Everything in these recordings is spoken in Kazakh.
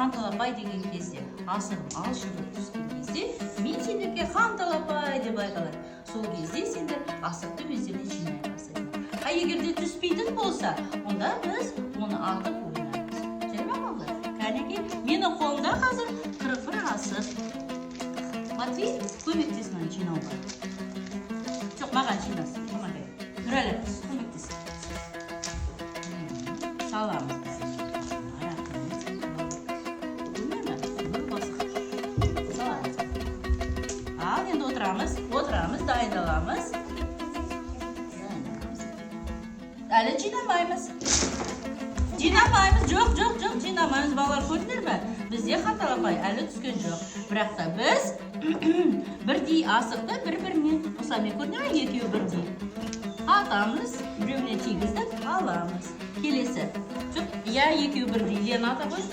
Ханталапай деген кезде асығым алшырып түскен кезде мен сендерге Ханталапай деп айталар. Сол кезде сендер асықты өздеріне жинай бастайсыңдар. Егер де түспейтін болса, онда біз оны атып ойнаймыз. Жарай ма балалар? Кәнекей, менің қолымда қазір 41 асық. Матвей, көмектес маған жинауға. Жоқ, маған жинасын. Нұрәлі, көмектес. Саламыз. Ал, енді отырамыз, дайындаламыз. Әлі жинамаймыз. Жоқ, жинамаймыз. Балалар көрдіңдер ме? Бізде Ханталапай әлі түскен жоқ. Бірақ та біз бірдей асықты бір-бірінен ұсаме көрдіңдер ме? Екеуі бірдей. Атамыз, біреуіне тигіздік, аламыз. Келесі. Я екеуі бірдей. Лена ата ғой.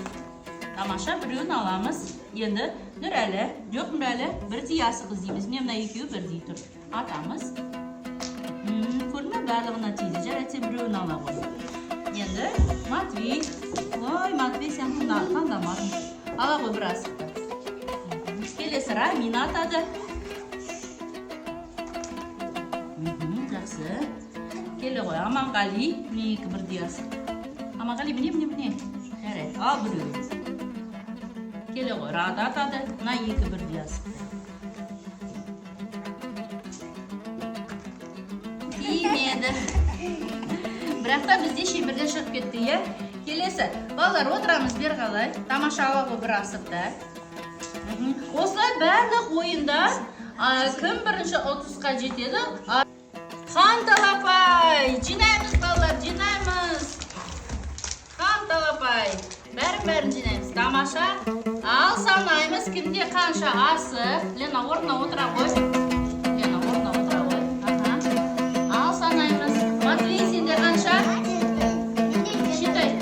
Тамаша, біреуін аламыз. Енді Нұрәлі, жоқ Нұрәлі, бірдей асық іздейміз. Мына екеуі бірдей тұр. Атамыз. Көрме барлығына тиді. Жарайды, біреуін ала ғой. Енді Матвей. Ой, Матвей, сен таңдамадың. Ала ғой бір асықты. Келесі Рамина атады. Жақсы. Келе ғой, Аманғали. Міне екі бірдей асық. Аманғали, міне. Жарайды, ал біреуін. Келе ғой, Рада атады. Мына екі бірдей асық. Тимеді. Бірақ та бізде шеңберден шығып кетті, е? Келесі. Балалар, отырамыз бер қалай. Тамаша ала ғой бір асықты. Осылай барлық ойында кім бірінші 30-қа жетеді? Ханталапай! Жинаймыз, балалар, жинаймыз. Ханталапай! Бәрін жинаймыз. Тамаша. Ал санаймыз, кімде қанша асық. Лена, орнына отыра ғой. Ал санаймыз. Матвей, сенде қанша? Считай.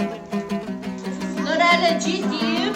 Нұрәлі, жетеу.